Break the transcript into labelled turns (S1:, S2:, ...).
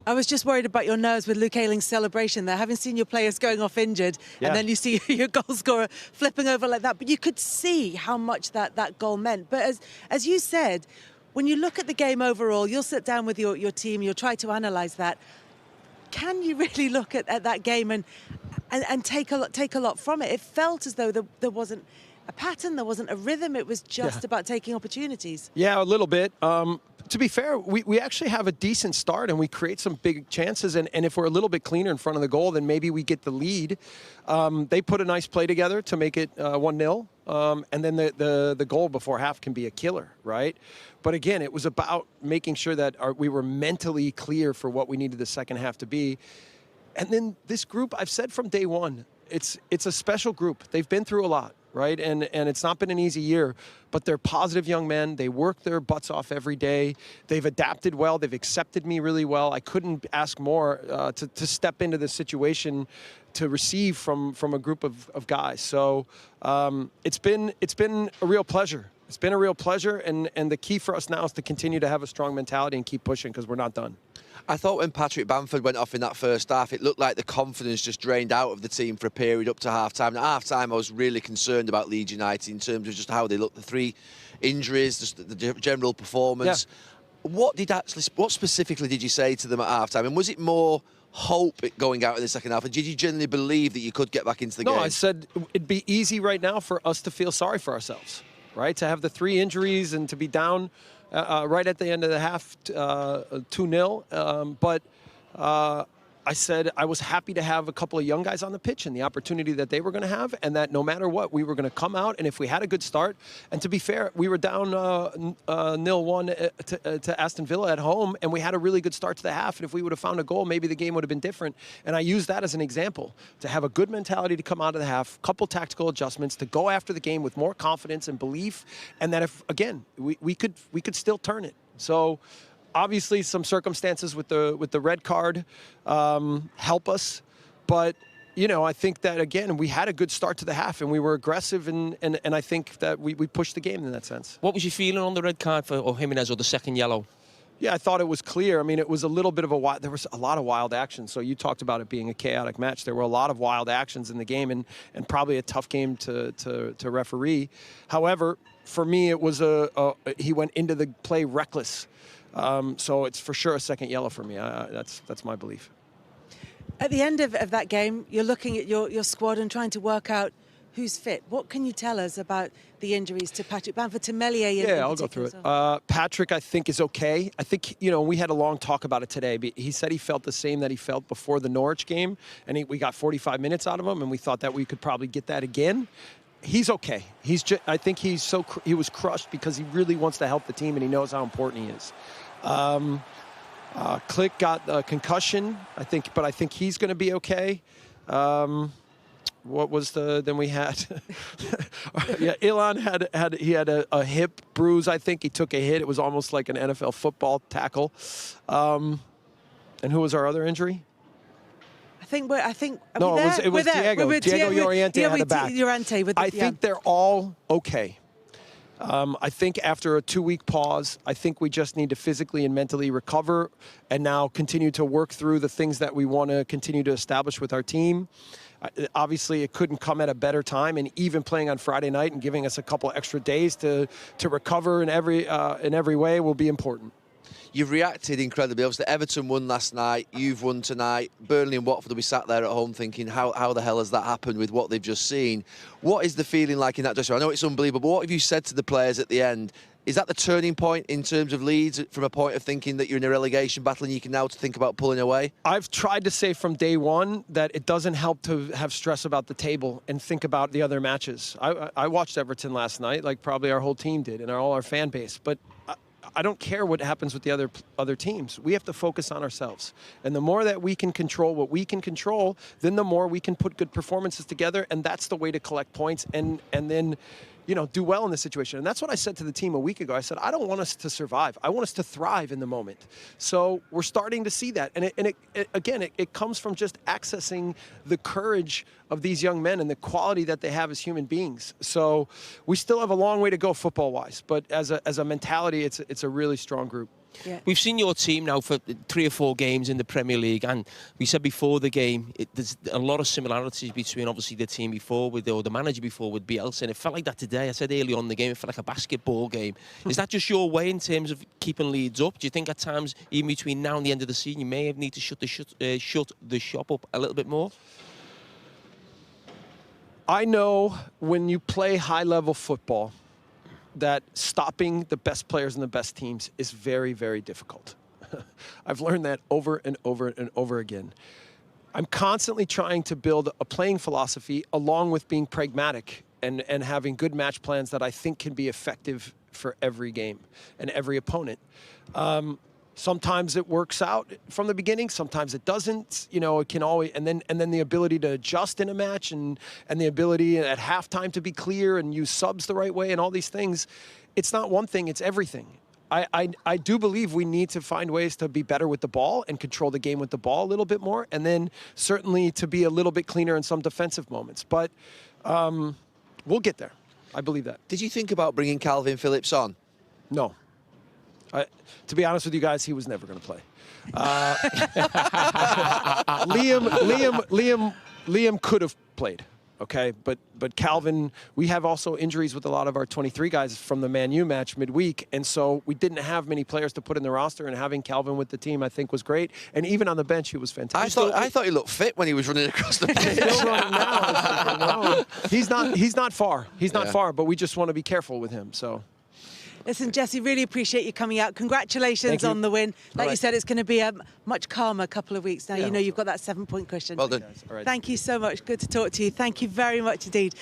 S1: I was just worried about your nerves with Luke Ayling's celebration there, having seen your players going off injured, and then you see your goal scorer flipping over like that. But you could see how much that goal meant. But as you said, when you look at the game overall, you'll sit down with your team, you'll try to analyse that. Can you really look at that game and take a lot from it? It felt as though there wasn't a pattern, there wasn't a rhythm. It was just about taking opportunities. Yeah, a little bit. To be fair, we actually have a decent start and we create some big chances. And if we're a little bit cleaner in front of the goal, then maybe we get the lead. They put a nice play together to make it 1-0. And then the goal before half can be a killer, right? But again, it was about making sure that we were mentally clear for what we needed the second half to be. And then this group, I've said from day one, it's a special group. They've been through a lot, right? And it's not been an easy year, but they're positive young men. They work their butts off every day. They've adapted well. They've accepted me really well. I couldn't ask more to step into this situation to receive from a group of guys. So it's been a real pleasure. It's been a real pleasure, and the key for us now is to continue to have a strong mentality and keep pushing because we're not done.
S2: I thought when Patrick Bamford went off in that first half, it looked like the confidence just drained out of the team for a period up to half-time. At half-time, I was really concerned about Leeds United in terms of just how they looked, the 3 injuries, just the general performance. Yeah. What specifically did you say to them at half-time? And was it more hope going out in the second half? And did you genuinely believe that you could get back into the game?
S3: No, I said it'd be easy right now for us to feel sorry for ourselves, right? To have the 3 injuries and to be down right at the end of the half, 2-0. But I said I was happy to have a couple of young guys on the pitch and the opportunity that they were going to have, and that no matter what, we were going to come out, and if we had a good start, and to be fair, we were down 0-1 to Aston Villa at home, and we had a really good start to the half, and if we would have found a goal, maybe the game would have been different. And I used that as an example, to have a good mentality to come out of the half, couple tactical adjustments, to go after the game with more confidence and belief, and that if, again, we could still turn it. So obviously, some circumstances with the red card help us, but I think that again we had a good start to the half and we were aggressive, and I think that we pushed the game in that sense.
S4: What was your feeling on the red card for Jimenez, or the second yellow?
S3: Yeah, I thought it was clear. I mean, it was a little bit of there was a lot of wild action. So you talked about it being a chaotic match. There were a lot of wild actions in the game, and probably a tough game to referee. However, for me, it was he went into the play reckless. So it's for sure a second yellow for me. That's my belief.
S1: At the end of that game, you're looking at your squad and trying to work out who's fit. What can you tell us about the injuries to Patrick Bamford, to Meslier?
S3: Yeah, I'll go through it. Patrick, I think, is okay. I think, we had a long talk about it today. He said he felt the same that he felt before the Norwich game, and we got 45 minutes out of him, and we thought that we could probably get that again. He's okay. I think he was crushed because he really wants to help the team, and he knows how important he is. Click got a concussion, but I think he's going to be okay. What was then we had? Ilan had a hip bruise. I think he took a hit. It was almost like an NFL football tackle. And who was our other injury?
S1: It was
S3: Diego. Diego Llorente had a back. I think they're all okay. I think after a 2-week pause, I think we just need to physically and mentally recover and now continue to work through the things that we want to continue to establish with our team. Obviously, it couldn't come at a better time, and even playing on Friday night and giving us a couple extra days to recover in every way will be important.
S2: You've reacted incredibly. Obviously, Everton won last night. You've won tonight. Burnley and Watford will be sat there at home thinking, how the hell has that happened with what they've just seen? What is the feeling like in that dressing room? I know it's unbelievable, but what have you said to the players at the end? Is that the turning point in terms of Leeds, from a point of thinking that you're in a relegation battle and you can now think about pulling away?
S3: I've tried to say from day one that it doesn't help to have stress about the table and think about the other matches. I watched Everton last night, like probably our whole team did and all our fan base, but I don't care what happens with the other teams. We have to focus on ourselves. And the more that we can control what we can control, then the more we can put good performances together, and that's the way to collect points and then do well in this situation. And that's what I said to the team a week ago. I said, I don't want us to survive. I want us to thrive in the moment. So we're starting to see that. And it comes from just accessing the courage of these young men and the quality that they have as human beings. So we still have a long way to go football-wise, but as a mentality, it's a really strong group.
S1: Yeah.
S4: We've seen your team now for 3 or 4 games in the Premier League, and we said before the game, there's a lot of similarities between obviously the team before or the manager before with Bielsa, and it felt like that today. I said early on in the game, it felt like a basketball game. Is that just your way in terms of keeping leads up? Do you think at times, even between now and the end of the season, you may need to shut the shop up a little bit more?
S3: I know when you play high-level football, that stopping the best players and the best teams is very, very difficult. I've learned that over and over and over again. I'm constantly trying to build a playing philosophy along with being pragmatic and having good match plans that I think can be effective for every game and every opponent. Sometimes it works out from the beginning. Sometimes it doesn't. You know, it can always, and then the ability to adjust in a match and the ability at halftime to be clear and use subs the right way and all these things. It's not one thing, it's everything. I do believe we need to find ways to be better with the ball and control the game with the ball a little bit more, and then certainly to be a little bit cleaner in some defensive moments. But we'll get there. I believe that.
S2: Did you think about bringing Calvin Phillips on?
S3: No. To be honest with you guys, he was never going to play. Liam could have played, okay? But Calvin, we have also injuries with a lot of our 23 guys from the Man U match midweek, and so we didn't have many players to put in the roster, and having Calvin with the team, I think, was great. And even on the bench, he was fantastic.
S2: I thought he looked fit when he was running across the pitch.
S3: Still running now. No. He's not far. He's not far, but we just want to be careful with him, so...
S1: Listen, Jesse, really appreciate you coming out. Congratulations on the win. Like you said, it's going to be a much calmer couple of weeks now. You know, you've got that 7-point cushion.
S2: Well done.
S1: Thank you so much. Good to talk to you. Thank you very much indeed.